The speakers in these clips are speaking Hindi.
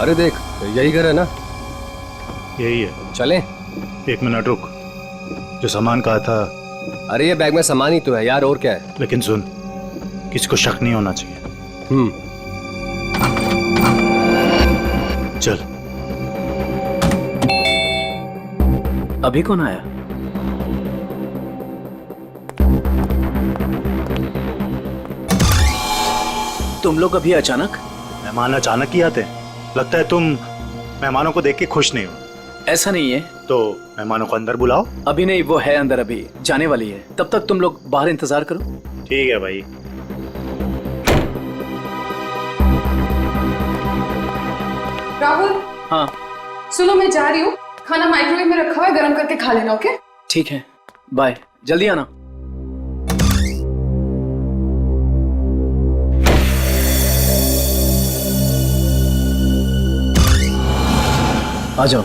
अरे देख, यही घर है ना? यही है। चलें? 1 मिनट रुक, जो सामान कहा था। अरे ये बैग में सामान ही तो है यार, और क्या है? लेकिन सुन, किसी को शक नहीं होना चाहिए। चल। अभी कौन आया? तुम लोग अभी अचानक? मेहमान अचानक ही आते हैं। लगता है तुम मेहमानों को देख के खुश नहीं हो। ऐसा नहीं है। तो मेहमानों को अंदर बुलाओ। अभी नहीं, वो है अंदर, अभी जाने वाली है। तब तक तुम लोग बाहर इंतजार करो। ठीक है भाई। राहुल। हाँ सुनो, मैं जा रही हूँ, खाना माइक्रोवेव में रखा हुआ है, गर्म करके खा लेना। ओके? ठीक है, बाय, जल्दी आना। आ जाओ।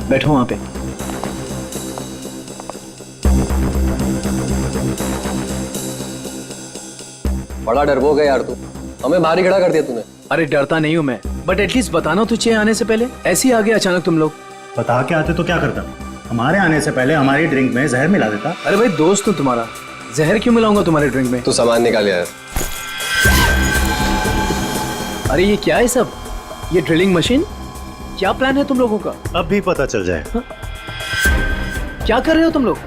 बैठो वहां पे। बड़ा डरपोक है यार तू, हमें बाहर ही खड़ा कर दिया तूने। अरे डरता नहीं हूं मैं, बट एटलीस्ट बताना तो चाहिए आने से पहले। ऐसे ही आ गए अचानक तुम लोग। बता के आते तो क्या करता? हमारे आने से पहले हमारी ड्रिंक में जहर मिला देता। अरे भाई दोस्त हूं तुम्हारा, जहर क्यों मिलाऊंगा तुम्हारे ड्रिंक में? तू सामान निकाल यार। अरे ये क्या है सब? ये ड्रिलिंग मशीन? क्या प्लान है तुम लोगों का? अब भी पता चल जाए। क्या कर रहे हो तुम लोग?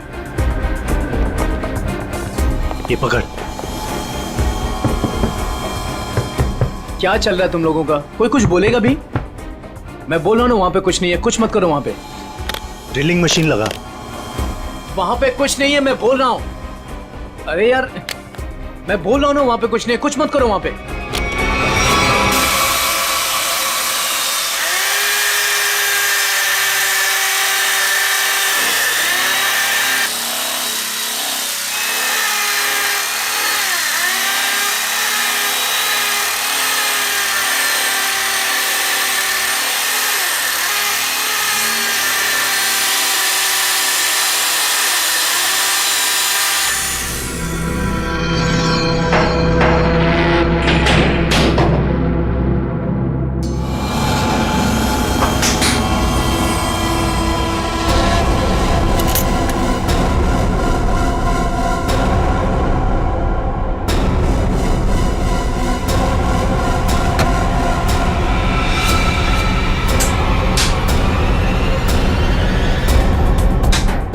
ये पकड़। क्या चल रहा है तुम लोगों का? कोई कुछ बोलेगा भी? मैं बोल रहा हूं ना, वहां पे कुछ नहीं है, कुछ मत करो वहां पे। ड्रिलिंग मशीन लगा। वहां पे कुछ नहीं है, मैं बोल रहा हूं। अरे यार, मैं बोल रहा हूं ना, वहां पे कुछ नहीं है, कुछ मत करो वहां पे।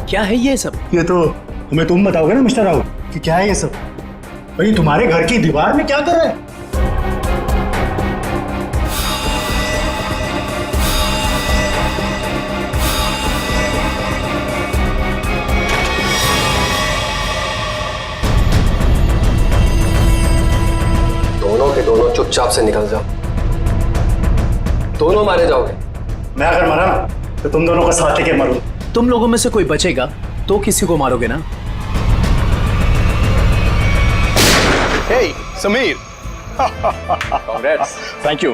क्या है ये सब? ये तो हमें तुम बताओगे ना मिस्टर राहुल कि क्या है ये सब। भाई तुम्हारे घर की दीवार में क्या कर रहा है? दोनों के दोनों चुपचाप से निकल जाओ, दोनों मारे जाओगे। मैं अगर मरा ना तो तुम दोनों का साथ लेके मरूं। तुम लोगों में से कोई बचेगा तो किसी को मारोगे ना? Hey, Sameer. Congrats. Thank you.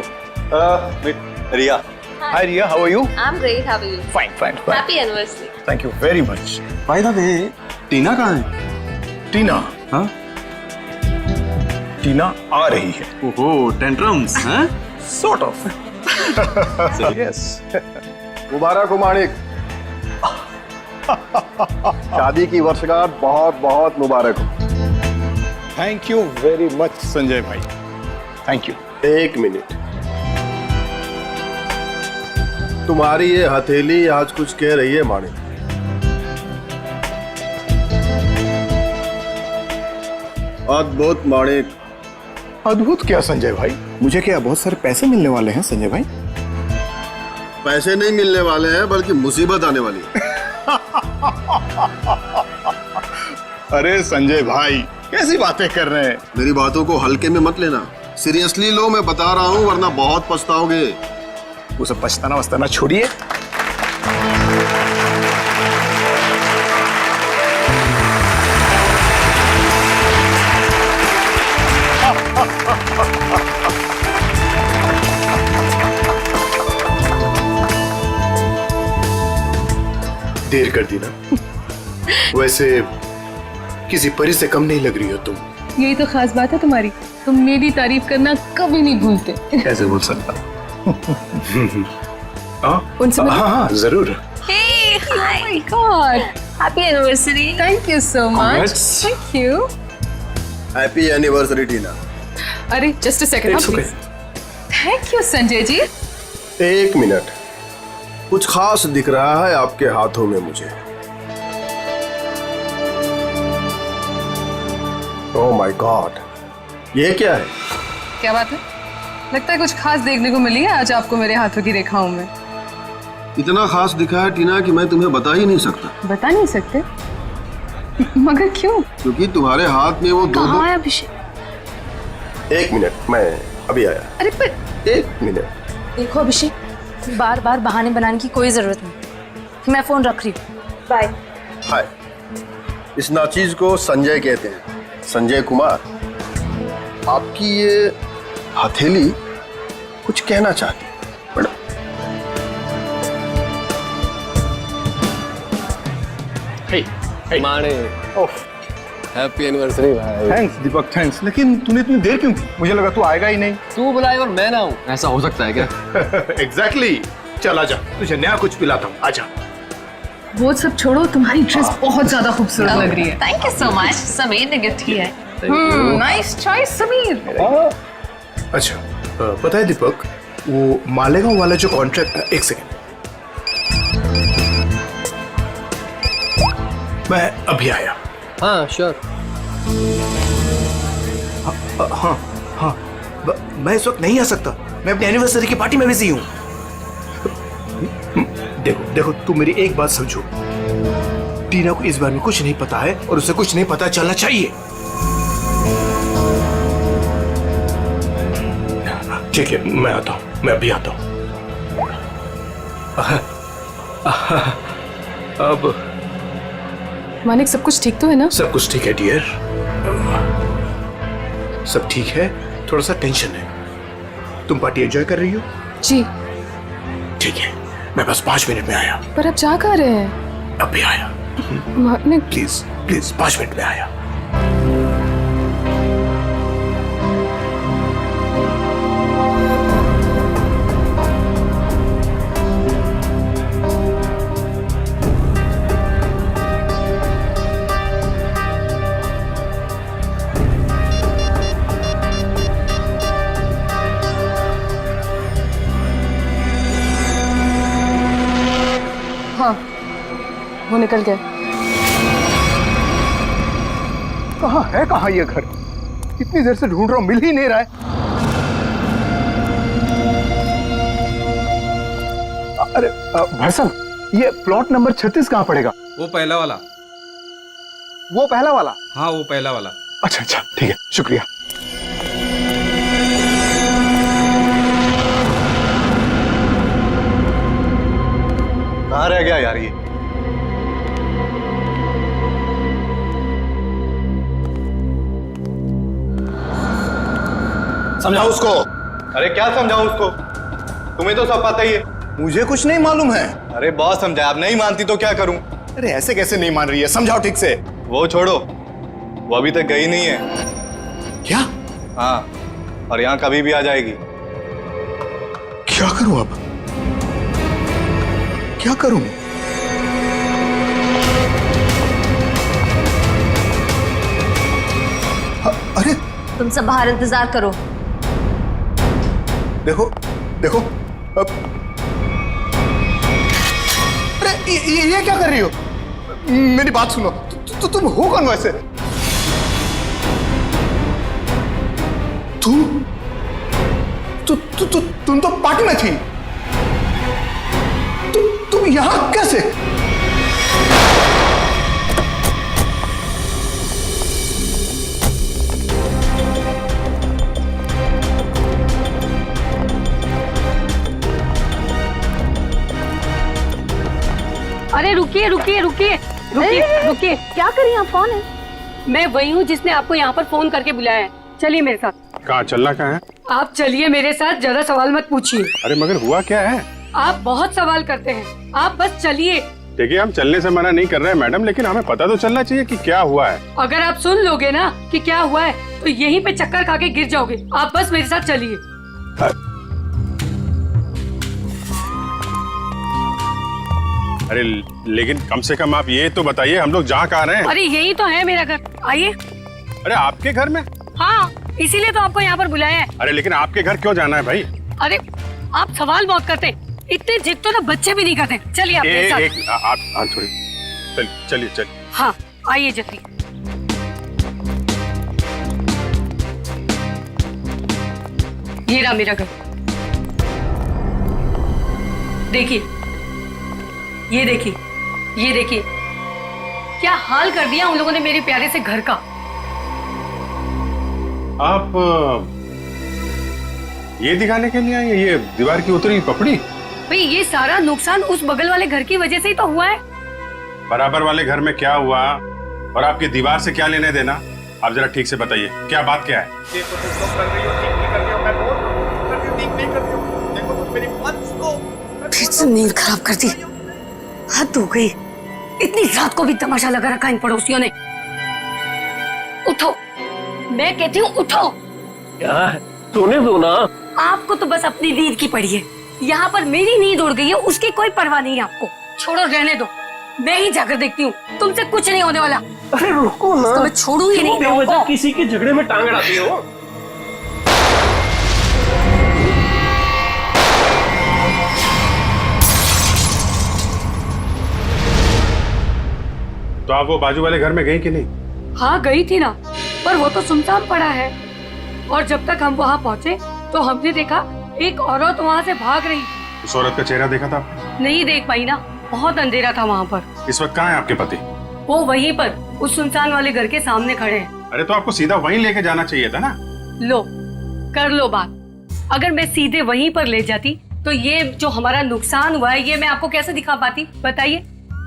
Meet Ria. Hi, Ria. How are you? I'm great. How are you? Fine, fine, fine. Happy anniversary. Thank you very much. By the way, टीना कहाँ है? टीना? हाँ? टीना आ रही है. ओहो, टेंट्रम्स, हैं? Sort of. Yes. मुबारक हो माणिक. शादी की वर्षगांठ बहुत बहुत मुबारक हो. Thank you very much Sanjay भाई. Thank you. एक मिनट, तुम्हारी ये हथेली आज कुछ कह रही है माणिक. अद्भुत माणिक. अद्भुत क्या संजय भाई? मुझे क्या बहुत सारे पैसे मिलने वाले हैं संजय भाई? पैसे नहीं मिलने वाले हैं, बल्कि मुसीबत आने वाली है. अरे संजय भाई, कैसी बातें कर रहे हैं? मेरी बातों को हल्के में मत लेना, सीरियसली लो. मैं बता रहा हूँ, वरना बहुत पछताओगे. वो सब पछताना वछताना छोड़िए. देर कर दी ना. वैसे किसी परी से कम नहीं लग रही हो तुम. यही तो खास बात है तुम्हारी, तुम मेरी तारीफ करना कभी नहीं भूलते। कैसे बोल सकता? उनसे मिलो। हाँ जरूर। Hey, hi. Oh my God, Happy anniversary. thank you so much. Congrats. Thank you. Happy anniversary Tina. अरे just a second, It's okay. Thank you Sanjay ji. एक मिनट, कुछ खास दिख रहा है आपके हाथों में मुझे। ओह माय गॉड, ये क्या है? क्या बात है? लगता है कुछ खास देखने को मिली है आज आपको मेरे हाथों की रेखाओं में। इतना खास दिखा है टीना कि मैं तुम्हें बता ही नहीं सकता। बता नहीं सकते? मगर क्यों? क्योंकि तुम्हारे हाथ में वो दो कहाँ है अभिषेक? एक मिनट, मैं अभी आया। अरे पर एक मिनट। देखो अभिषेक, बार बार बहाने बनाने की कोई जरूरत नहीं। मैं फोन रख रही हूँ। बाय। हाय, इस नाचीज को संजय कहते हैं, संजय कुमार। आपकी ये हथेली कुछ कहना चाहती है मैडम। माने हैप्पी एनिवर्सरी भाई। थैंक्स दीपक, थैंक्स। लेकिन तूने इतनी देर क्यों की? मुझे लगा तू आएगा ही नहीं। तू बुलाए और मैं ना हूँ, ऐसा हो सकता है क्या? एग्जैक्टली। चल आजा, तुझे नया कुछ पिलाता हूँ, आजा। वो सब छोड़ो, तुम्हारी ड्रेस बहुत ज्यादा खूबसूरत लग रही है। Thank you so much. Sameer ने गिफ्ट किया है। Nice choice Sameer. अच्छा, पता है दीपक, वो मालेगांव वाला जो कॉन्ट्रैक्ट, एक सेकेंड, मैं अभी आया। हाँ श्योर। हाँ, मैं इस वक्त नहीं आ सकता, मैं अपनी एनिवर्सरी की पार्टी में बिजी हूँ। देखो, तू मेरी एक बात समझो, टीना को इस बारे में कुछ नहीं पता है और उसे कुछ नहीं पता चलना चाहिए। ठीक है, मैं आता हूँ, मैं अभी आता हूँ। अब मानिक, सब कुछ ठीक तो है ना? सब कुछ ठीक है डियर, सब ठीक है। थोड़ा सा टेंशन है। तुम पार्टी एंजॉय कर रही हो? जी। ठीक है, मैं बस 5 मिनट में आया। पर अब जा कहाँ रहे हैं? अभी आया। मानिक, प्लीज प्लीज, 5 मिनट में आया। हाँ, वो निकल गए। कहाँ ये घर? इतनी देर से ढूंढ रहा हूँ, मिल ही नहीं रहा है। अरे भाई साहब, ये प्लॉट नंबर 36 कहाँ पड़ेगा? वो पहला वाला। वो पहला वाला? हाँ वो पहला वाला। अच्छा, ठीक है, शुक्रिया। कहाँ रह गया यार ये? समझाओ उसको। अरे क्या समझाऊं उसको? तुम्हें तो सब पता ही है। मुझे कुछ नहीं मालूम है। अरे बहुत समझाया, आप नहीं मानती तो क्या करूं? अरे ऐसे कैसे नहीं मान रही है? समझाओ ठीक से। वो छोड़ो, वो अभी तक गई नहीं है। क्या? हाँ, और यहाँ कभी भी आ जाएगी। क्या करूं अब? क्या करूं? अरे तुम सब बाहर इंतजार करो। देखो अब। अरे ये क्या कर रही हो? मेरी बात सुनो, तुम हो कौन वैसे? तुम तो पार्टी में थी। तुम यहां कैसे? अरे रुकिए रुकिए रुकिए रुकिए रुकिए, क्या कर रही हैं आप? कौन है? मैं वही हूँ जिसने आपको यहाँ पर फोन करके बुलाया है। चलिए मेरे साथ। कहाँ चलना? कहाँ है? आप चलिए मेरे साथ, ज्यादा सवाल मत पूछिए। अरे मगर हुआ क्या है? आप बहुत सवाल करते हैं, आप बस चलिए। देखिए हम चलने से मना नहीं कर रहे हैं मैडम, लेकिन हमें पता तो चलना चाहिए कि क्या हुआ है। अगर आप सुन लोगे ना कि क्या हुआ है तो यहीं पे चक्कर खा के गिर जाओगे। आप बस मेरे साथ चलिए। अरे लेकिन कम से कम आप ये तो बताइए हम लोग जा कहाँ रहे हैं? अरे यही तो है मेरा घर, आइए। अरे आपके घर में? हाँ, इसीलिए तो आपको यहाँ पर बुलाया है। अरे लेकिन आपके घर क्यों जाना है भाई? अरे आप सवाल बहुत करते हैं, इतने जिद तो ना बच्चे भी नहीं करते। चलिए आप मेरे साथ। आप थोड़ी चलिए। हाँ आइए जल्दी। ये रहा मेरा घर, देखिए, ये देखिए, ये देखिए, क्या हाल कर दिया उन लोगों ने मेरे प्यारे से घर का। आप ये दिखाने के लिए आए, ये दीवार की उतरी पपड़ी? भाई ये सारा नुकसान उस बगल वाले घर की वजह से ही तो हुआ है। बराबर वाले घर में क्या हुआ और आपकी दीवार से क्या लेने देना? आप जरा ठीक से बताइए, क्या बात क्या है? देखो तुम लोग कर रही हो, ठीक नहीं कर रही हो, मैं बोल रहा हूँ कर रही हो, ठीक नहीं कर रही हो। देखो तुम मेरी बात सुनो। फिर से नींद खराब कर दी, हद हो गई। इतनी रात को भी तमाशा लगा रखा इन पड़ोसियों ने। उठो, मैं कहती हूँ उठो। क्या सोने दो ना। आपको तो बस अपनी नींद की पड़ी है, यहाँ पर मेरी नींद उड़ गई है, उसकी कोई परवाह नहीं है आपको। छोड़ो, रहने दो, मैं ही जाकर देखती हूँ, तुमसे कुछ नहीं होने वाला। अरे रुको ना, तो मैं छोड़ू ही नहीं। बेवजह किसी के झगड़े में टांग अड़ाती हो। तो आप वो बाजू वाले घर में गई कि नहीं? हाँ गई थी ना, पर वो तो सुनसान पड़ा है। और जब तक हम वहाँ पहुँचे तो हमने देखा एक औरत वहाँ से भाग रही। उस औरत का चेहरा देखा था आपने? नहीं देख पाई ना, बहुत अंधेरा था वहाँ पर। इस वक्त कहाँ है आपके पति? वो वहीं पर उस सुनसान वाले घर के सामने खड़े हैं। अरे तो आपको सीधा वहीं लेके जाना चाहिए था ना। लो, कर लो बात। अगर मैं सीधे वहीं पर ले जाती तो ये जो हमारा नुकसान हुआ है ये मैं आपको कैसे दिखा पाती, बताइए।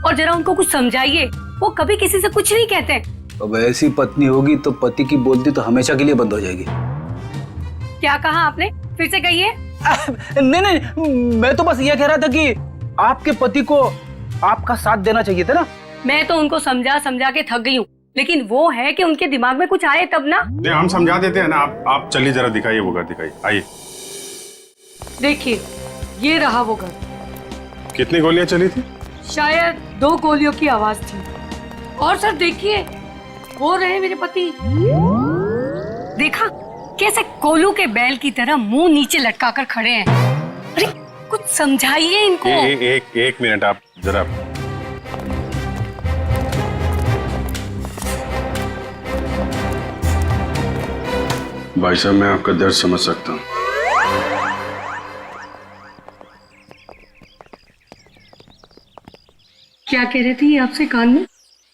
और जरा उनको कुछ समझाइए, वो कभी किसी से कुछ नहीं कहते। अब ऐसी पत्नी होगी तो पति की बोलती तो हमेशा के लिए बंद हो जाएगी। क्या कहा आपने, फिर से कहिए। नहीं, मैं तो बस ये कह रहा था कि आपके पति को आपका साथ देना चाहिए था ना। मैं तो उनको समझा समझा के थक गई हूँ, लेकिन वो है कि उनके दिमाग में कुछ आए तब ना। नहीं, हम समझा देते हैं ना। आप चलिए जरा दिखाइए वो घर, दिखाइए, आइए। देखिए, ये रहा वो घर। कितनी गोलियां चली थी? शायद 2 गोलियों की आवाज थी। और सर देखिए, वो रहे मेरे पति। देखा कैसे कोलू के बैल की तरह मुंह नीचे लटका कर खड़े हैं। अरे कुछ समझाइए इनको। एक मिनट, आप जरा। भाई साहब, मैं आपका दर्द समझ सकता हूँ। क्या कह रहे थे आपसे कान में?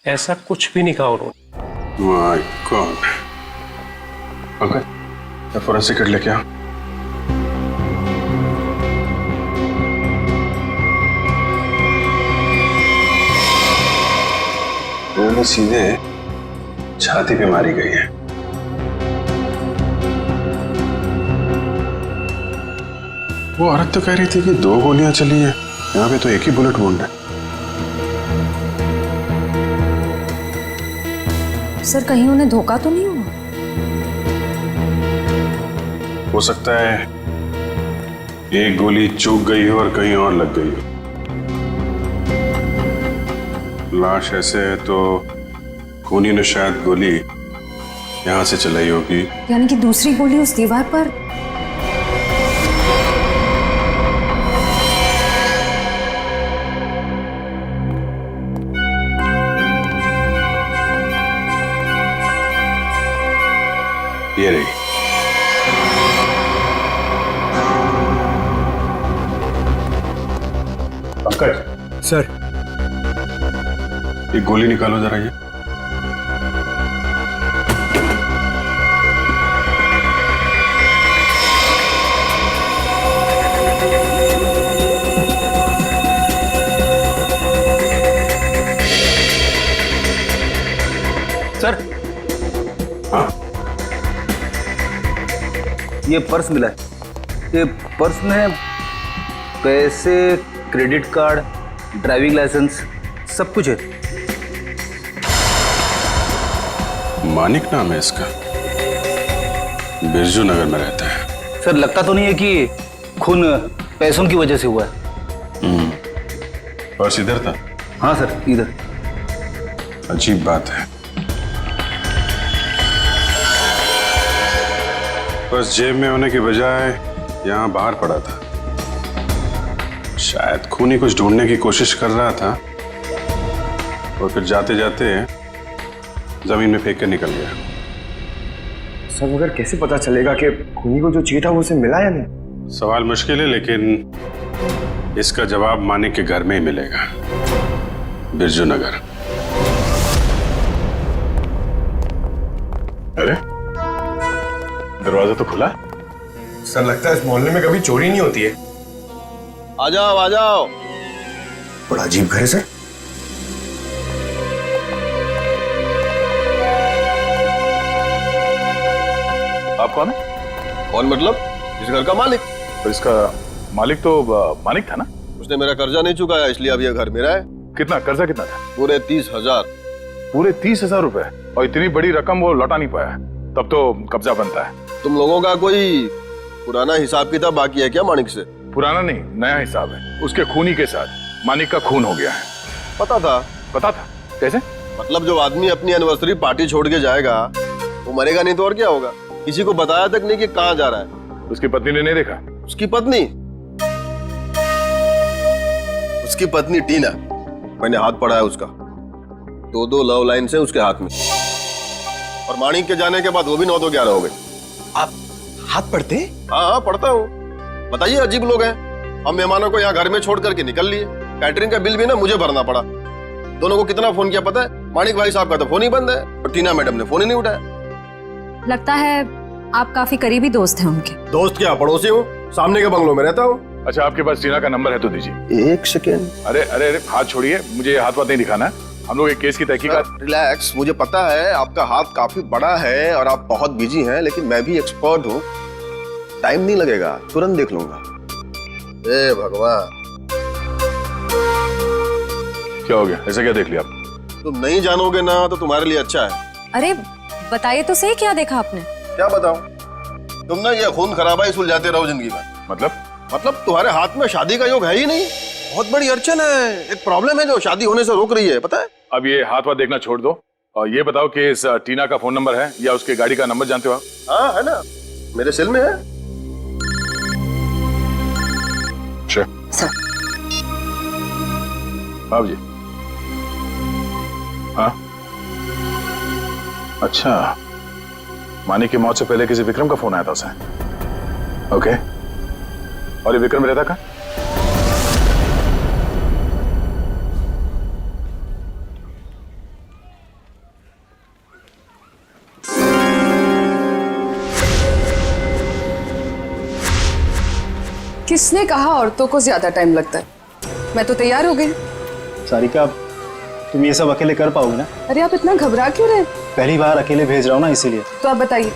ऐसा कुछ भी नहीं कहा उन्होंने। My God. Uncle, forensic kit लेके आओ। उन्होंने सीधे छाती पे मारी गई है। वो औरत तो कह रही थी कि 2 गोलियां चली हैं, यहाँ पे तो एक ही बुलेट वुंड है। सर कहीं उन्हें धोखा तो नहीं हुआ? हो सकता है एक गोली चूक गई हो और कहीं और लग गई हो। लाश ऐसे है तो खूनी ने शायद गोली यहां से चलाई होगी। यानी कि दूसरी गोली उस दीवार पर। ये रही। पंकज सर, एक गोली निकालो जरा। ये सर, हाँ, ये पर्स मिला है। ये पर्स में पैसे, क्रेडिट कार्ड, ड्राइविंग लाइसेंस सब कुछ है। मानिक नाम है इसका, बिरजू नगर में रहता है। सर लगता तो नहीं है कि खून पैसों की वजह से हुआ है। पर्स इधर था? हाँ सर, इधर। अजीब बात है, पर्स जेब में होने की बजाय यहाँ बाहर पड़ा था। शायद खूनी कुछ ढूंढने की कोशिश कर रहा था और फिर जाते जाते जमीन में फेंक कर निकल गया। सर मगर कैसे पता चलेगा कि खूनी को जो चाहिए था वो उसे मिला या नहीं? सवाल मुश्किल है, लेकिन इसका जवाब मानिक के घर में ही मिलेगा, बिरजू नगर। अरे दरवाजा तो खुला। सर लगता है इस मोहल्ले में कभी चोरी नहीं होती है। आ जाओ आ जाओ। बड़ा अजीब घर है सर। आप कौन है? कौन मतलब? इस घर का मालिक। तो इसका मालिक तो मानिक था ना? उसने मेरा कर्जा नहीं चुकाया, इसलिए अब यह घर मेरा है। कितना कर्जा कितना था? पूरे 30,000। पूरे 30,000 रुपए? और इतनी बड़ी रकम वो लौटा नहीं पाया, तब तो कब्जा बनता है। तुम लोगों का कोई पुराना हिसाब किताब बाकी है क्या मानिक से? पुराना नहीं, नया हिसाब है। उसके खूनी के साथ मानिक का खून हो गया है। पता था? पता था? कैसे? मतलब जो आदमी अपनी एनिवर्सरी पार्टी छोड़ के जाएगा वो मरेगा नहीं तो और क्या होगा? किसी को बताया तक नहीं कि कहाँ जा रहा है। उसकी पत्नी ने नहीं देखा? उसकी पत्नी? उसकी पत्नी टीना, मैंने हाथ पढ़ा है उसका। 2 लव लाइन से उसके हाथ में, और मानिक के जाने के बाद वो भी 9 तो 11 हो गए। आप हाथ पढ़ते? हाँ पढ़ता हूँ। बताइए, अजीब लोग हैं। हम मेहमानों को यहाँ घर में छोड़ करके निकल लिए। कैटरिंग का बिल भी ना मुझे भरना पड़ा। दोनों को कितना फोन किया पता है? मानिक भाई साहब का तो फोन ही बंद है और टीना मैडम ने फोन ही नहीं उठाया। लगता है आप काफी करीबी दोस्त हैं उनके। दोस्त क्या, पड़ोसी हूँ, सामने के बंगलों में रहता हूँ। अच्छा, आपके पास टीना का नंबर है तो दीजिए। 1 सेकेंड। अरे अरे अरे, हाथ छोड़िए, मुझे हाथ नहीं दिखाना है। हम लोग एक केस की तहकीकात। रिलैक्स, मुझे पता है आपका हाथ काफी बड़ा है और आप बहुत बिजी हैं, लेकिन मैं भी एक्सपर्ट हूँ। टाइम नहीं लगेगा, तुरंत देख लूंगा। ए भगवान, क्या हो गया? ऐसा क्या देख लिया आप? तुम नहीं जानोगे ना तो तुम्हारे लिए अच्छा है। अरे बताइए तो सही, क्या देखा आपने? क्या बताऊं? तुम ना ये खून खराबा ही सुलझाते रहो जिंदगी में। मतलब तुम्हारे हाथ में शादी का योग है ही नहीं। बहुत बड़ी अड़चन है, एक प्रॉब्लम है जो शादी होने से रोक रही है, पता है? अब ये हाथ देखना छोड़ दो और ये बताओ कि इस टीना का फोन नंबर है या उसके गाड़ी का नंबर जानते हो आप? हाँ है ना, मेरे सेल में है। सर। आप जी? हाँ अच्छा, मानिक की मौत से पहले किसी विक्रम का फोन आया था उसे। ओके, और ये विक्रम रहता कहाँ? किसने कहा औरतों को ज्यादा टाइम लगता है? मैं तो तैयार हो गई। सारिका, तुम ये सब अकेले कर पाओगे ना? अरे आप इतना घबरा क्यों रहे? पहली बार अकेले भेज रहा हूँ ना, इसीलिए। तो आप बताइए,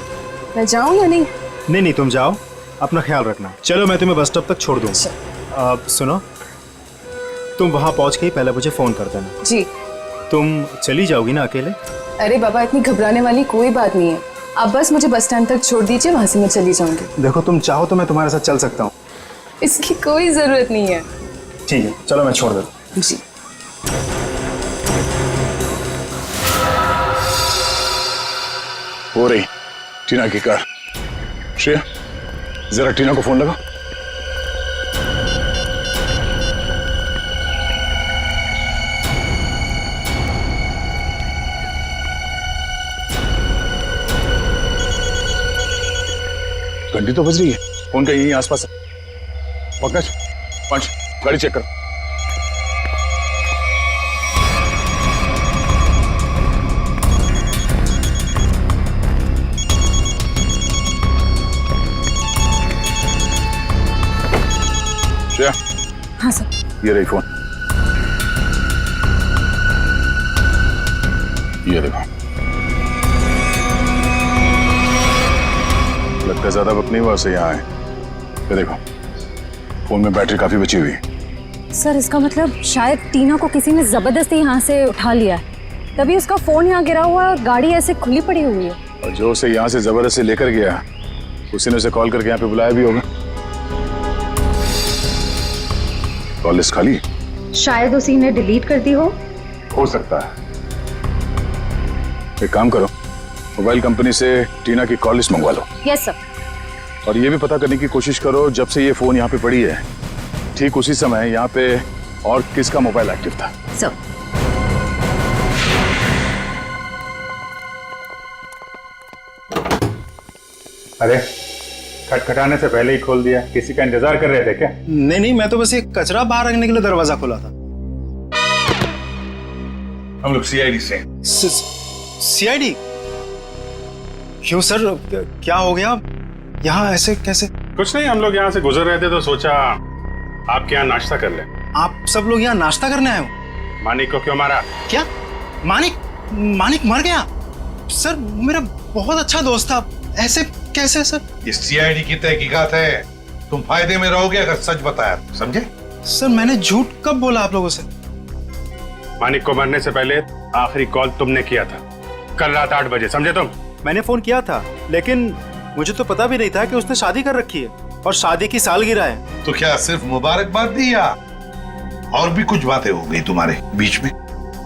मैं जाऊं या नहीं? नहीं, तुम जाओ, अपना ख्याल रखना। चलो मैं तुम्हें बस स्टॉप तक छोड़ दूँ। सुनो, तुम वहाँ पहुँच के ही पहले मुझे फोन कर देना। जी। तुम चली जाओगी ना अकेले? अरे बाबा, इतनी घबराने वाली कोई बात नहीं है। आप बस मुझे बस स्टैंड तक छोड़ दीजिए, वहां से मैं चली जाऊंगी। देखो, तुम चाहो तो मैं तुम्हारे साथ चल सकता हूँ। इसकी कोई जरूरत नहीं है। ठीक है, चलो मैं छोड़ देता हूँ। जी। हो रही टीना की कार। श्रेया, जरा टीना को फोन लगा। घंटी तो बज रही है, फोन कहीं यहीं आसपास है। पंकज, पंच, गाड़ी चेक करो। श्रेया। हाँ सर। ये रही फोन, ये देखो। लगता है ज्यादा वक्त नहीं हुआ उसे यहाँ आए। ये देखो, फोन में बैटरी काफी बची हुई है। सर इसका मतलब शायद टीना को किसी ने जबरदस्ती यहाँ से उठा लिया है, तभी उसका फोन यहाँ गिरा हुआ है और गाड़ी ऐसे खुली पड़ी हुई है। और जो उसे यहाँ से जबरदस्ती लेकर गया उसी ने उसे कॉल करके यहाँ पे बुलाया भी होगा। कॉल लिस्ट खाली? शायद उसी ने डिलीट कर दी हो सकता है। एक काम करो, मोबाइल कंपनी से टीना की कॉल लिस्ट मंगवा लो। Yes sir. और ये भी पता करने की कोशिश करो जब से ये फोन यहाँ पे पड़ी है ठीक उसी समय यहाँ पे और किसका मोबाइल एक्टिव था। सर। अरे खटखटाने से पहले ही खोल दिया, किसी का इंतजार कर रहे थे क्या? नहीं नहीं, मैं तो बस ये कचरा बाहर रखने के लिए दरवाजा खोला था। हम लोग सीआईडी से। सीआईडी? क्यों सर, क्या हो गया? यहाँ ऐसे कैसे? कुछ नहीं, हम लोग यहाँ से गुजर रहे थे तो सोचा आपके यहाँ नाश्ता कर ले। आप सब लोग यहाँ नाश्ता करने आए हो? मानिक को क्यों मारा? क्या मानिक मर गया? सर मेरा बहुत अच्छा दोस्त था, ऐसे कैसे सर? ये सीआईडी की तहकीकात है, तुम फायदे में रहोगे अगर सच बताया, समझे? सर मैंने झूठ कब बोला आप लोगों से? मानिक को मरने से पहले आखिरी कॉल तुमने किया था कल रात 8 बजे, समझे तुम? मैंने फोन किया था, लेकिन मुझे तो पता भी नहीं था कि उसने शादी कर रखी है और शादी की सालगिरह है। तो क्या सिर्फ मुबारकबाद दी या और भी कुछ बातें हो गई तुम्हारे बीच में?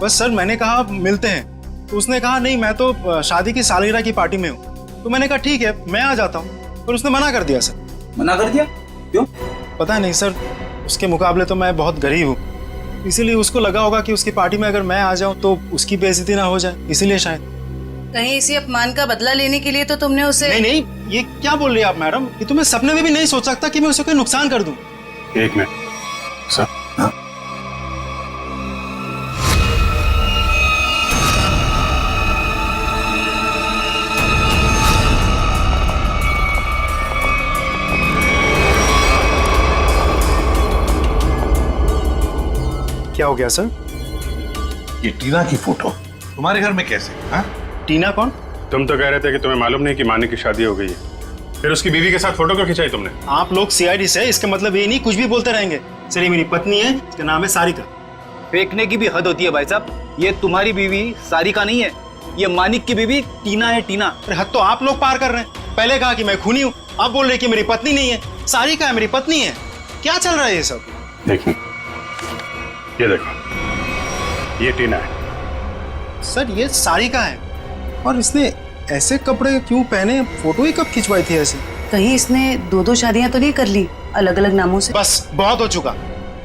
बस सर मैंने कहा मिलते हैं, तो उसने कहा नहीं मैं तो शादी की सालगिरह की पार्टी में हूँ। तो मैंने कहा ठीक है मैं आ जाता हूँ, पर उसने मना कर दिया सर। मना कर दिया? क्यों? पता नहीं सर, उसके मुकाबले तो मैं बहुत गरीब हूँ, इसीलिए उसको लगा होगा कि उसकी पार्टी में अगर मैं आ जाऊँ तो उसकी बेइज्जती ना हो जाए, इसीलिए शायद। कहीं इसी अपमान का बदला लेने के लिए तो तुमने उसे? नहीं, ये क्या बोल रही है आप मैडम? ये तो मैं सपने में भी नहीं सोच सकता कि मैं उसे कोई नुकसान कर दूं। एक मिनट सर। हाँ? क्या हो गया सर? ये टीना की फोटो तुम्हारे घर में कैसे? हाँ? टीना कौन? तुम तो कह रहे थे कि तुम्हें मालूम नहीं कि मानिक की शादी हो गई है, फिर उसकी बीवी के साथ फोटो क्यों खिंचाई तुमने? आप लोग सीआईडी से, इसका मतलब ये नहीं कुछ भी बोलते रहेंगे। सर ये मेरी पत्नी है, इसका नाम है सारिका। फेंकने की भी हद होती है भाई साहब, ये तुम्हारी बीवी सारिका नहीं है, ये मानिक की बीवी टीना है। टीना? अरे हद तो आप लोग पार कर रहे हैं। पहले कहा कि मैं खूनी हूँ, आप बोल रहे कि मेरी पत्नी नहीं है। सारिका है मेरी पत्नी है, क्या चल रहा है ये सब? देखिए ये देखो, ये टीना है। सर ये सारिका है, और इसने ऐसे कपड़े क्यों पहने? फोटो ही कब खिंचवाई थी ऐसे? कहीं इसने 2-2 शादियां तो नहीं कर ली अलग अलग नामों से? बस बहुत हो चुका।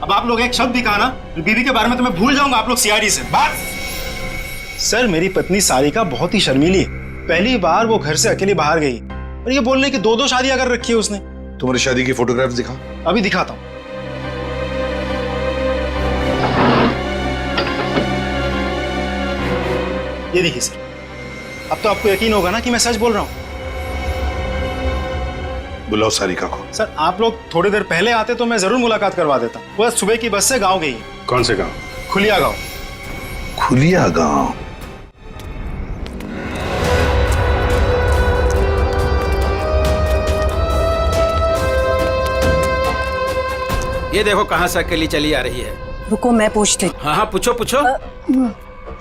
अब आप लोग एक शब्द भी कहा ना बीवी के बारे में तो मैं भूल जाऊंगा आप लोग सीआईडी से। बस सर मेरी पत्नी सारिका बहुत ही शर्मीली है, पहली बार वो घर से अकेली बाहर गई और ये बोल रही कि 2-2 शादियां कर रखी है उसने। तुम्हारी शादी की फोटोग्राफ दिखा। अभी दिखाता हूँ। ये देखिए सर, अब तो आपको यकीन होगा ना कि मैं सच बोल रहा हूँ। बुलाओ सारिका को। सर आप लोग थोड़ी देर पहले आते तो मैं जरूर मुलाकात करवा देता। वो सुबह की बस से गांव गई है। कौन से गांव? खुलिया गांव। खुलिया गांव? ये देखो कहाँ से अकेली चली आ रही है। रुको मैं पूछती। हाँ पूछो पूछो।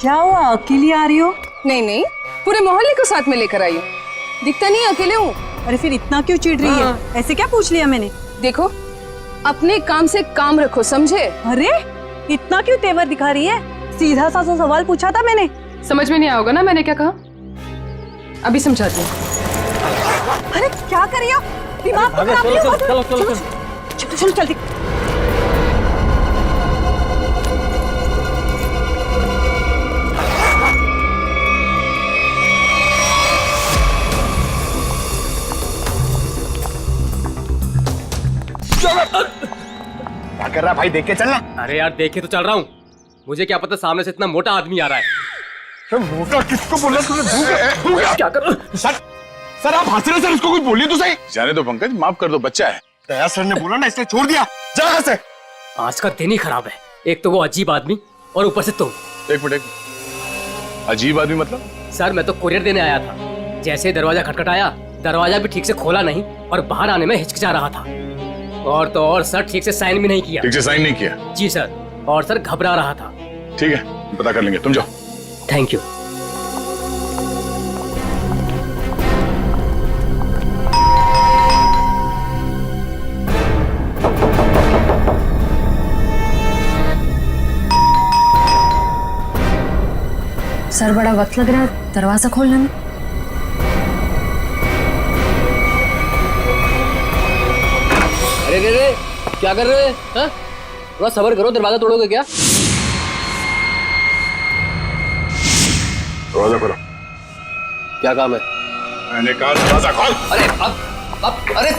क्या हुआ, अकेली आ रही हो? नहीं नहीं, पूरे मोहल्ले को साथ में लेकर आई हूँ। दिखता नहीं अकेले हूँ। अरे फिर इतना क्यों चिढ़ रही है? ऐसे क्या पूछ लिया मैंने? देखो अपने काम से काम रखो, समझे? अरे इतना क्यों तेवर दिखा रही है? सीधा सा सवाल पूछा था मैंने। समझ में नहीं आओगे ना मैंने क्या कहा? अभी समझाती हूँ। अरे क्या कर रही हो? दिमाग को खराब नहीं हो? चलो चलो जल्दी। क्या कर रहा भाई, देख के चलना। अरे यार देखे तो चल रहा हूँ, मुझे क्या पता सामने से इतना मोटा आदमी आ रहा है। तो मोटा किसको बोला तूने? क्या कर? सर आप हंस रहे सर, उसको कुछ बोलिए तो सही। जाने दो पंकज, माफ कर दो, बच्चा है। दया सर ने बोला ना इसलिए छोड़ दिया। जा यहाँ से। आज का दिन ही खराब है, एक तो वो अजीब आदमी और ऊपर से तुम। एक मिनट, अजीब आदमी मतलब? सर मैं तो कुरियर देने आया था, जैसे दरवाजा खटखटाया दरवाजा भी ठीक से खोला नहीं और बाहर आने में हिचकिचा रहा था, और तो और सर ठीक से साइन भी नहीं किया। ठीक से साइन नहीं किया? जी सर, और सर घबरा रहा था। ठीक है, पता कर लेंगे, तुम जाओ। Thank you. सर बड़ा वक्त लग रहा है दरवाजा खोलने में। अरे रे रे, क्या कर रहे हैं? हाँ? थोड़ा सब्र करो, दरवाजा तोड़ोगे क्या? दरवाजा खोलो। क्या काम है? मैंने कहा दरवाजा खोल। अरे अब अरे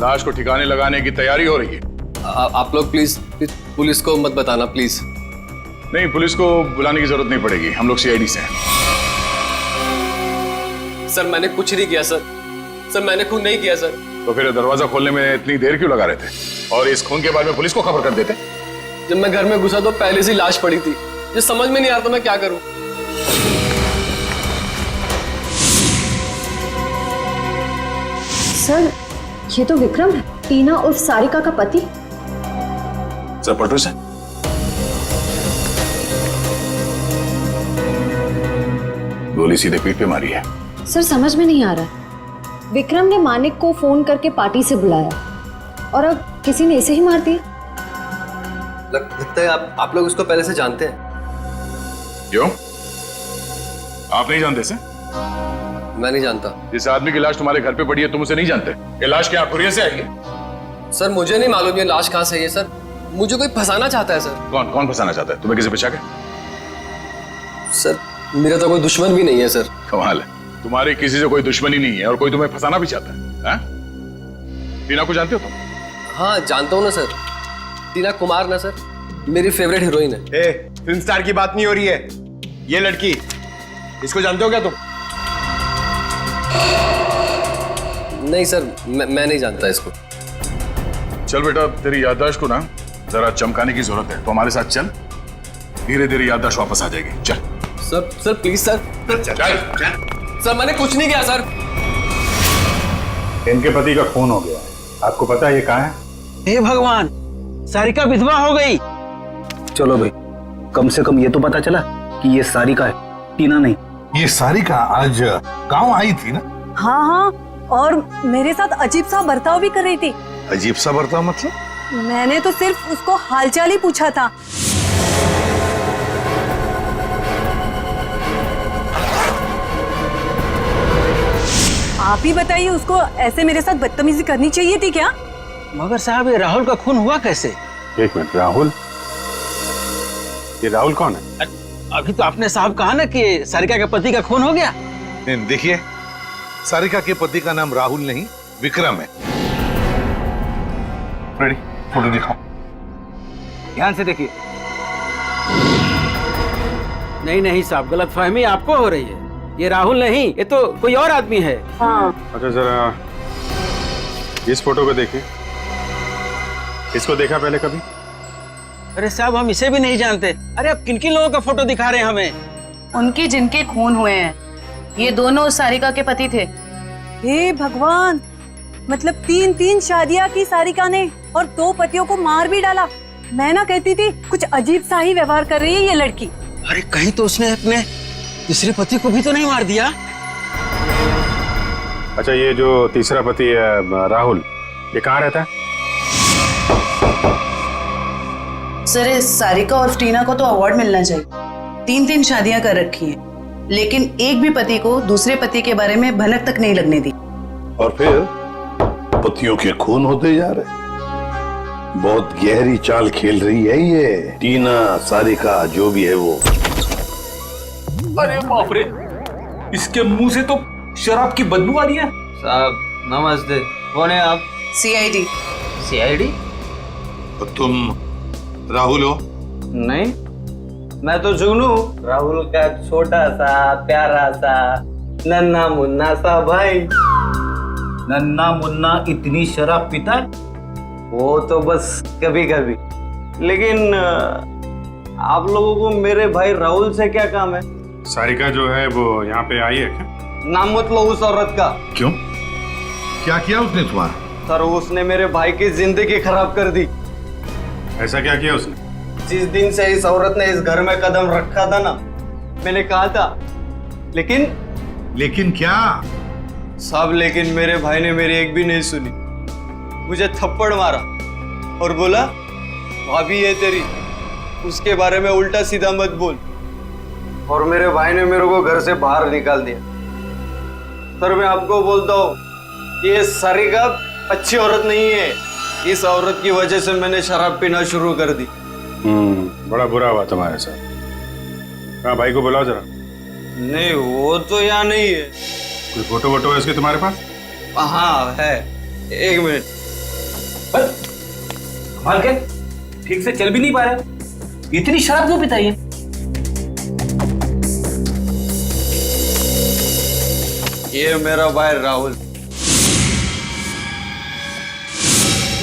लाश को ठिकाने लगाने की तैयारी हो रही है। आप लोग प्लीज पुलिस को मत बताना प्लीज। नहीं, पुलिस को बुलाने की जरूरत नहीं पड़ेगी, हम लोग सीआईडी से हैं। सर मैंने कुछ नहीं किया सर मैंने खून नहीं किया सर। तो फिर दरवाजा खोलने में इतनी देर क्यों लगा रहे थे? और इस खून के बारे में पुलिस को खबर कर देते? जब मैं घर में घुसा तो पहले से लाश पड़ी थी, ये समझ में नहीं आ रहा था मैं क्या करूं। सर ये तो विक्रम है, टीना उर्फ सारिका का पति। सर पटो से गोली सीधे पीठ पे मारी है। सर समझ में नहीं आ रहा, विक्रम ने मानिक को फोन करके पार्टी से बुलाया और अब किसी ने इसे ही मार दिया। लगता है आप लोग उसको पहले से जानते हैं। क्यों? आप नहीं जानते से? मैं नहीं जानता। जिस आदमी की लाश तुम्हारे घर पे पड़ी है तुम उसे नहीं जानते? ये लाश क्या कुरियर से आई है? सर मुझे नहीं मालूम ये लाश कहाँ से आई है सर, मुझे कोई फंसाना चाहता है सर। कौन फंसाना चाहता है तुम्हें? किसी बचा के? सर मेरा तो कोई दुश्मन भी नहीं है सर। कमाल है, तुम्हारी किसी से कोई दुश्मनी नहीं है और कोई तुम्हें फंसाना भी चाहता है। टीना को जानते हो तुम? हाँ जानता हूँ ना सर, टीना कुमार ना सर, मेरी फेवरेट हीरोइन है। फिल्म स्टार की बात नहीं हो रही है, ये लड़की, इसको जानते हो क्या तुम? नहीं सर मैं नहीं जानता इसको। चल बेटा, तेरी याददाश्त को ना जरा चमकाने की जरूरत है, तो हमारे साथ चल, धीरे धीरे याददाश्त वापस आ जाएगी। चल सर प्लीज सर। सर मैंने कुछ नहीं किया सर। इनके पति का खून हो गया है, आपको पता है ये कहाँ है? हे भगवान, सारिका विधवा हो गई। चलो भाई, कम से कम ये तो पता चला कि ये सारिका है, टीना नहीं। ये सारिका आज गांव आई थी ना? हाँ हाँ, और मेरे साथ अजीब सा बर्ताव भी कर रही थी। अजीब सा बर्ताव मतलब? मैंने तो सिर्फ उसको हालचाल ही पूछा था। आप ही बताइए, उसको ऐसे मेरे साथ बदतमीजी करनी चाहिए थी क्या? मगर साहब ये राहुल का खून हुआ कैसे? एक मिनट, राहुल? ये राहुल कौन है? अभी तो आपने साहब कहा ना कि सारिका के पति का खून हो गया। नहीं देखिए, सारिका के पति का नाम राहुल नहीं विक्रम है। रेडी, फोटो दिखाओ। ध्यान से देखिए। नहीं साहब, गलतफहमी आपको हो रही है, ये राहुल नहीं, ये तो कोई और आदमी है। हाँ। अच्छा जरा इस फोटो को देखिए, इसको देखा पहले कभी? अरे साहब हम इसे भी नहीं जानते। अरे अब किन किन लोगों का फोटो दिखा रहे हैं हमें? उनके जिनके खून हुए हैं, ये दोनों सारिका के पति थे। हे भगवान, मतलब 3 शादियां की सारिका ने और 2 पतियों को मार भी डाला। मैं ना कहती थी कुछ अजीब सा ही व्यवहार कर रही है ये लड़की। अरे कहीं तो उसने अपने दूसरे पति को भी तो नहीं मार दिया? अच्छा ये जो तीसरा पति है राहुल, ये कहाँ रहता है? सर सारिका और टीना को तो अवार्ड मिलना चाहिए। 3 शादियां कर रखी हैं, लेकिन एक भी पति को दूसरे पति के बारे में भनक तक नहीं लगने दी। और फिर पतियों के खून होते जा रहे। बहुत गहरी चाल खेल रही है ये टीना, सारिका, जो भी है वो। अरे बाप रे, इसके मुंह से तो शराब की बदबू आ रही है। साहब नमस्ते, कौन है आप? सीआईडी। सीआईडी? तो तुम राहुल हो? नहीं, मैं तो जुगनू, राहुल का छोटा सा प्यारा सा नन्ना मुन्ना सा भाई। नन्ना मुन्ना इतनी शराब पीता है? वो तो बस कभी कभी, लेकिन आप लोगों को मेरे भाई राहुल से क्या काम है? सारिका जो है वो यहाँ पे आई है क्या? नाम मत लो उस औरत का। क्यों? क्या किया उसने तुम्हारा? सर उसने मेरे भाई की जिंदगी खराब कर दी। ऐसा क्या किया उसने? जिस दिन से इस औरत ने इस घर में कदम रखा था ना, मैंने कहा था, लेकिन क्या? साहब लेकिन मेरे भाई ने मेरी एक भी नहीं सुनी। मुझे थप्पड़ मारा और बोला भाभी है तेरी, उसके बारे में उल्टा सीधा मत बोल। और मेरे भाई ने मेरे को घर से बाहर निकाल दिया। सर मैं आपको बोलता हूँ, ये सारिका अच्छी औरत नहीं है। इस औरत की वजह से मैंने शराब पीना शुरू कर दी। बड़ा बुरा हुआ तुम्हारे साथ। हाँ, भाई को बुलाओ जरा। नहीं वो तो यहाँ नहीं है। कोई फोटो वोटो है इसके तुम्हारे पास? हाँ है, एक मिनट। कमाल के, ठीक से चल भी नहीं पा रहे, इतनी शराब क्यों पिताई है? ये मेरा भाई राहुल,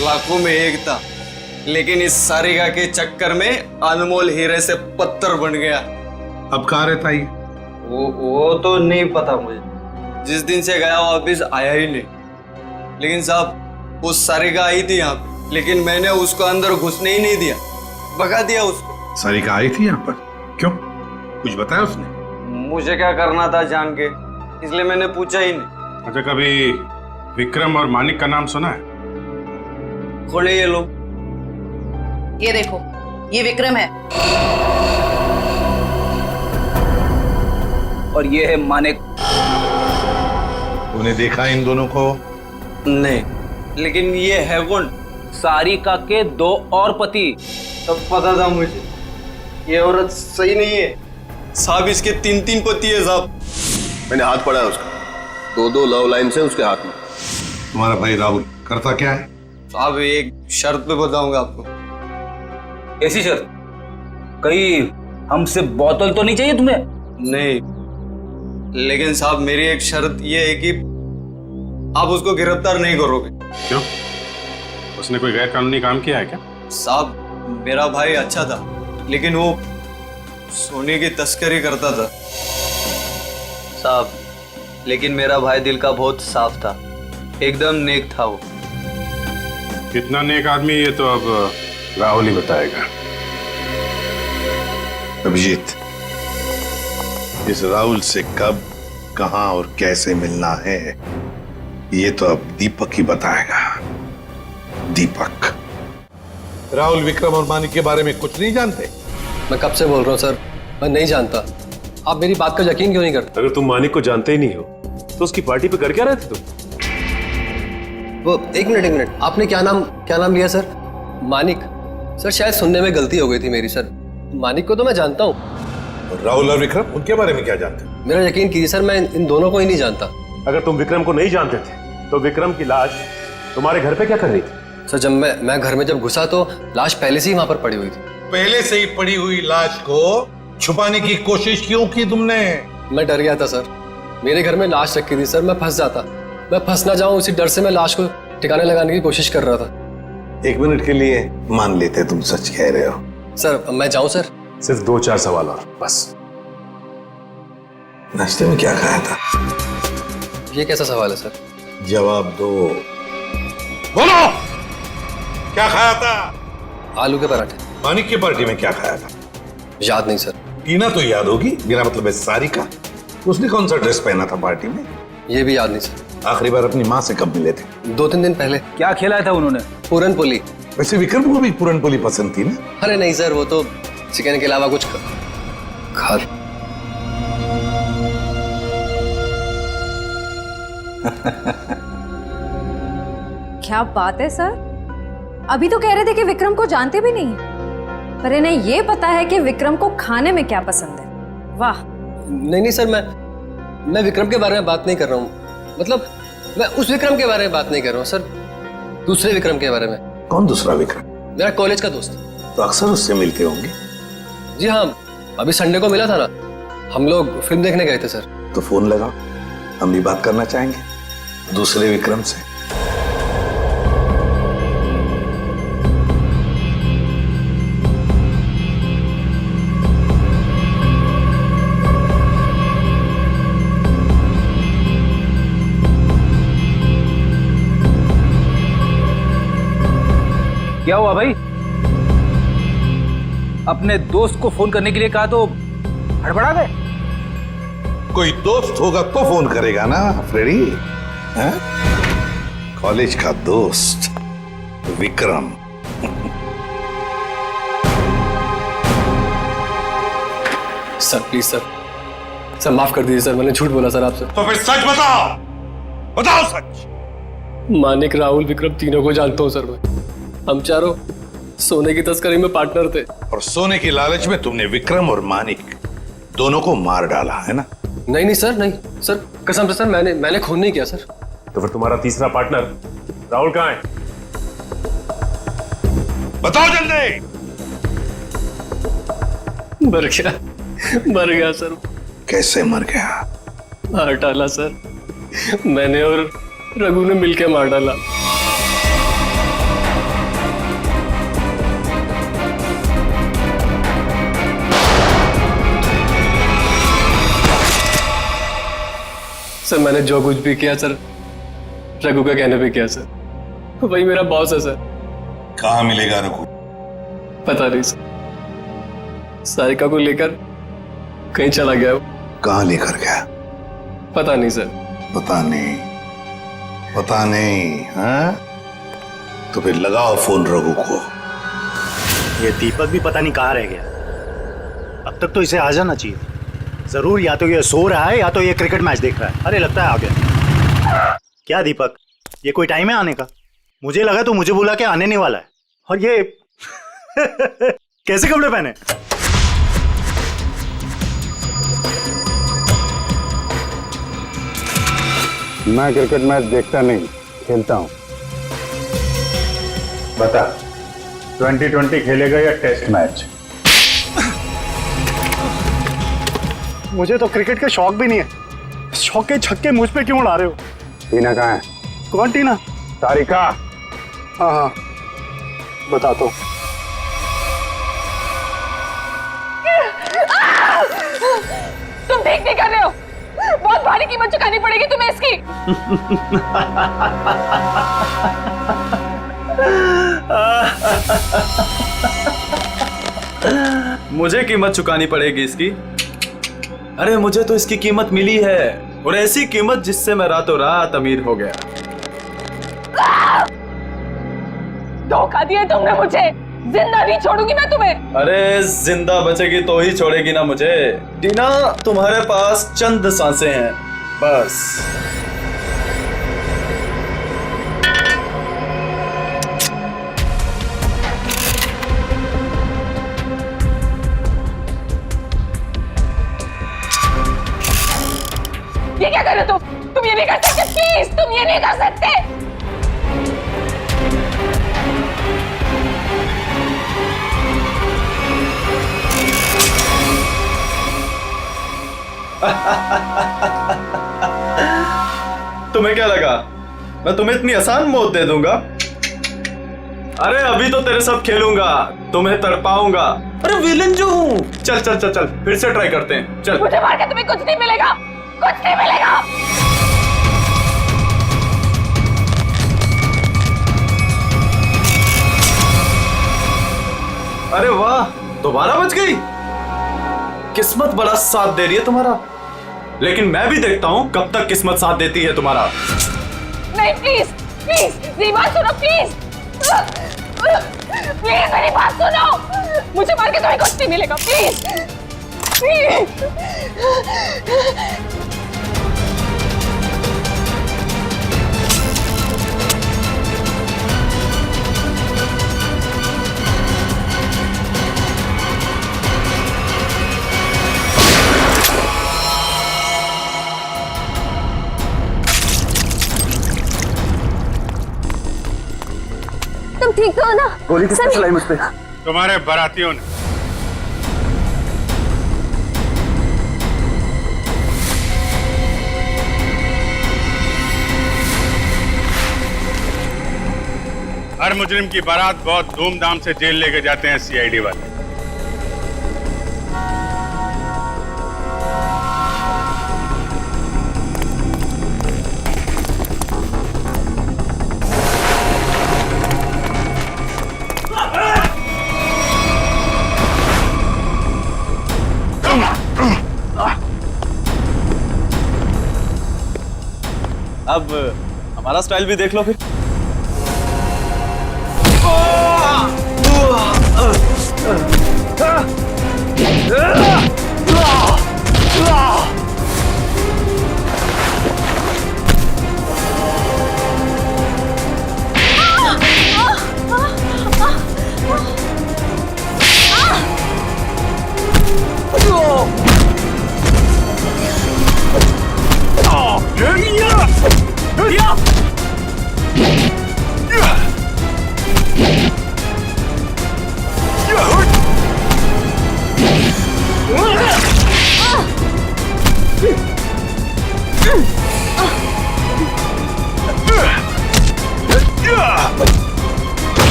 लाखों में एक था, लेकिन इस सारिका के चक्कर में अनमोल हीरे से पत्थर बन गया। अब कहाँ रहता है? वो तो नहीं पता मुझे। जिस दिन से गया वापिस आया ही नहीं। लेकिन साहब उस सारिका आई थी यहाँ पे, लेकिन मैंने उसको अंदर घुसने ही नहीं दिया, भगा दिया उसको। सारिका आई थी यहाँ पर? क्यों, कुछ बताया उसने? मुझे क्या करना था जान के, इसलिए मैंने पूछा ही नहीं। अच्छा, कभी विक्रम और मानिक का नाम सुना है? कौन है ये लोग? ये देखो, ये विक्रम है और ये है मानिक। तूने देखा इन दोनों को? नहीं, लेकिन ये है कौन? सारिका के 2 और पति। सब पता था मुझे, ये औरत सही नहीं है। साहब इसके 3 पति है साहब। मैंने हाथ पड़ा है उसका, 2 लव लाइन से उसके हाथ में। तुम्हारा भाई राहुल करता क्या है? साहब एक शर्त पे बताऊंगा आपको। ऐसी शर्त? कहीं हमसे बोतल तो नहीं चाहिए तुम्हें? नहीं, लेकिन साहब मेरी एक शर्त ये है कि आप उसको गिरफ्तार नहीं करोगे। क्यों? उसने कोई गैर कानूनी काम किया है क्या? साहब मेरा भाई अच्छा था, लेकिन वो सोने की तस्करी करता था। साहब लेकिन मेरा भाई दिल का बहुत साफ था, एकदम नेक था वो। कितना नेक आदमी ये तो अब राहुल ही बताएगा। अभिजीत, इस राहुल से कब, कहां और कैसे मिलना है ये तो अब दीपक ही बताएगा। दीपक। राहुल विक्रम और मानिक के बारे में कुछ नहीं जानते? मैं कब से बोल रहा हूँ सर, मैं नहीं जानता। आप मेरी बात का यकीन क्यों नहीं करते? अगर तुम मानिक को जानते ही नहीं हो तो उसकी पार्टी पे कर क्या रहे थे तुम? वो एक मिनट, आपने क्या नाम लिया सर? मानिक? सर शायद सुनने में गलती हो गई थी मेरी सर। मानिक को तो मैं जानता हूँ। राहुल और विक्रम, उनके बारे में क्या जानते? मेरा यकीन कीजिए सर, मैं इन दोनों को ही नहीं जानता। अगर तुम विक्रम को नहीं जानते थे तो विक्रम की लाश तुम्हारे घर पे क्या कर रही थी? सर जब मैं घर में जब घुसा तो लाश पहले से ही वहां पर पड़ी हुई थी। पहले से ही पड़ी हुई लाश को छुपाने की कोशिश क्यों की तुमने? मैं डर गया था सर, मेरे घर में लाश रखी थी सर, मैं फंस जाता, मैं फंस ना जाऊं इसी डर से मैं लाश को ठिकाने लगाने की कोशिश कर रहा था। 1 मिनट के लिए मान लेते तुम सच कह रहे हो। सर मैं जाऊं सर? सिर्फ 2-4 सवाल और बस। नाश्ते में क्या खाया था? ये कैसा सवाल है सर? जवाब दो। बोलो, क्या खाया था? आलू के पराठे। मानिक की पार्टी में क्या खाया था? याद नहीं सर। टीना तो याद होगी, बिना मतलब है सारिका। उसने कौन सा ड्रेस पहना था पार्टी में? ये भी याद नहीं सर। आखिरी बार अपनी माँ से कब मिले थे? 2-3 दिन पहले। क्या खिलाया था उन्होंने? पूरन पोली। वैसे विक्रम को भी पूरन पोली पसंद थी ना? अरे नहीं सर, वो तो चिकन के अलावा कुछ खा। क्या बात है सर, अभी तो कह रहे थे कि विक्रम को जानते भी नहीं, पर इन्हें ये पता है कि विक्रम को खाने में क्या पसंद है। वाह। नहीं सर, मैं विक्रम के बारे में बात नहीं कर रहा हूँ। मतलब मैं उस विक्रम के बारे में बात नहीं कर रहा हूँ सर, दूसरे विक्रम के बारे में। कौन दूसरा विक्रम? मेरा कॉलेज का दोस्त। तो अक्सर उससे मिलते होंगे? जी हाँ, अभी संडे को मिला था ना, हम लोग फिल्म देखने गए थे सर। तो फोन लगाओ, हम भी बात करना चाहेंगे दूसरे विक्रम से। क्या हुआ भाई? अपने दोस्त को फोन करने के लिए कहा तो हड़बड़ा गए। कोई दोस्त होगा तो फोन करेगा ना फ्रेडी। हैं? कॉलेज का दोस्त Vikram. Sir please sir, sir माफ कर दीजिए सर, मैंने झूठ बोला सर आपसे। तो फिर सच बताओ, बताओ सच। मानिक, राहुल, विक्रम तीनों को जानता हूँ सर मैं। हम चारों सोने की तस्करी में पार्टनर थे। और सोने की लालच में तुमने विक्रम और मानिक दोनों को मार डाला है ना? नहीं नहीं सर, नहीं सर, कसम से सर, मैंने खून नहीं किया सर। तो फिर तुम्हारा तीसरा पार्टनर राहुल कहाँ है? बताओ जल्दी। मर गया सर। कैसे मर गया? मार डाला सर, मैंने और रघु ने मिलकर मार डाला। सर मैंने जो कुछ भी किया सर, रघु का कहने पे किया सर। वही मेरा बॉस है सर। कहाँ मिलेगा रघु? पता नहीं सर, सारिका को लेकर कहीं चला गया वो। कहाँ लेकर गया? पता नहीं सर। पता नहीं, पता नहीं। हाँ? तो फिर लगाओ फोन रघु को। ये दीपक भी पता नहीं कहाँ रह गया। अब तक तो इसे आ जाना चाहिए। जरूर या तो ये सो रहा है या तो ये क्रिकेट मैच देख रहा है। अरे लगता है आ गया। क्या दीपक, ये कोई टाइम है आने का? मुझे लगा तो मुझे बुला के आने नहीं वाला है। और ये कैसे कपड़े पहने? मैं क्रिकेट मैच देखता नहीं, खेलता हूं। बता, 2020 खेलेगा या टेस्ट मैच? मुझे तो क्रिकेट का शौक भी नहीं है। शौक के छक्के मुझ पे क्यों उड़ा रहे हो? टीना कहाँ है? कौन टीना? सारिका। हाँ हाँ, बता तो। तुम ठीक नहीं कर रहे हो। बहुत भारी कीमत चुकानी पड़ेगी तुम्हें इसकी। मुझे कीमत चुकानी पड़ेगी इसकी? अरे मुझे तो इसकी कीमत मिली है, और ऐसी कीमत जिससे मैं रातों रात अमीर हो गया। धोखा दिया तुमने मुझे। जिंदा नहीं छोड़ूंगी मैं तुम्हें। अरे जिंदा बचेगी तो ही छोड़ेगी ना मुझे। टीना, तुम्हारे पास चंद सांसें हैं बस। ये क्या कर रहे हो तुम ये नहीं कर सकते। प्लीज तुम ये नहीं कर सकते। तुम्हें क्या लगा मैं तुम्हें इतनी आसान मौत दे दूंगा? अरे अभी तो तेरे साथ खेलूंगा, तुम्हें तड़पाऊंगा। अरे विलन जो हूँ। चल चल चल चल, फिर से ट्राई करते हैं। चल। मुझे मार के तुम्हें कुछ नहीं मिलेगा, कुछ नहीं मिलेगा। अरे वाह, दोबारा बच गई। किस्मत बड़ा साथ दे रही है तुम्हारा, लेकिन मैं भी देखता हूं कब तक किस्मत साथ देती है तुम्हारा। नहीं प्लीज प्लीज मेरी बात सुनो प्लीज। प्लीज मेरी बात सुनो। मुझे मार के तुम्हें कुछ नहीं मिलेगा। Please please. तुम ठीक तो हो ना? गोली किसने चलाई मुझ पे? तुम्हारे बारातियों ने। हर मुजरिम की बारात बहुत धूमधाम से जेल लेके जाते हैं सीआईडी वाले। अब हमारा स्टाइल भी देख लो फिर।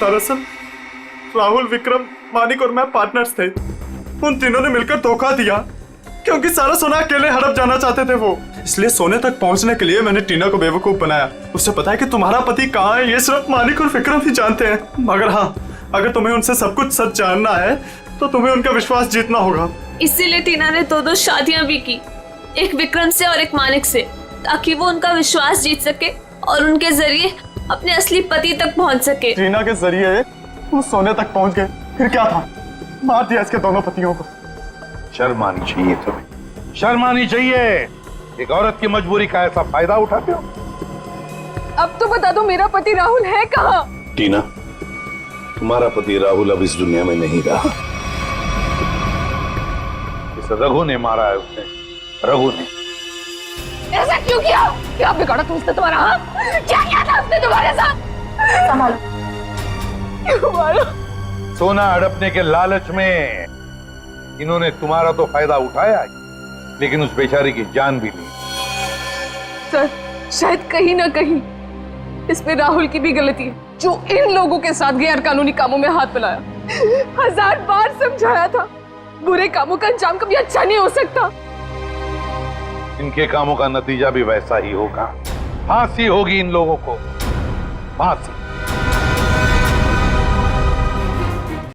दरअसल राहुल, विक्रम, मानिक और मैं पार्टनर्स थे। उन तीनों ने मिलकर धोखा दिया क्योंकि सारा सोना अकेले हड़प जाना चाहते थे वो। इसलिए सोने तक पहुंचने के लिए मैंने टीना को बेवकूफ बनाया। उसे पता है कि तुम्हारा पति कहाँ है, ये सिर्फ मानिक और विक्रम ही जानते हैं। मगर हाँ, अगर तुम्हें उनसे सब कुछ सच जानना है तो तुम्हें उनका विश्वास जीतना होगा। इसीलिए टीना ने दो शादियां भी की, एक विक्रम से और एक मानिक से, ताकि वो उनका विश्वास जीत सके और उनके जरिए अपने असली पति तक पहुंच सके। टीना के जरिए वो सोने तक पहुंच गए, फिर क्या था, मार दिया इसके दोनों पतियों को। शर्म आनी चाहिए तुम्हें, शर्म आनी चाहिए। एक औरत की मजबूरी का ऐसा फायदा उठाते हो। अब तो बता दो, मेरा पति राहुल है कहाँ? टीना, तुम्हारा पति राहुल अब इस दुनिया में नहीं रहा। इस रघु ने मारा है उसने, रघु ने। ऐसा क्यों किया? क्या बिगाड़ा तुम उसने तुम्हारा? क्या किया था उसने तुम्हारे साथ? संभालो, संभालो। सोना हड़पने के लालच में इन्होंने तुम्हारा तो फायदा उठाया, लेकिन उस बेचारी की जान भी ली। सर, शायद कहीं ना कहीं इसमें राहुल की भी गलती है, जो इन लोगों के साथ गैर कानूनी कामों में हाथ मिलाया। 1000 बार समझाया था, बुरे कामों का अंजाम कभी अच्छा नहीं हो सकता। इनके कामों का नतीजा भी वैसा ही होगा। फांसी होगी इन लोगों को, फांसी।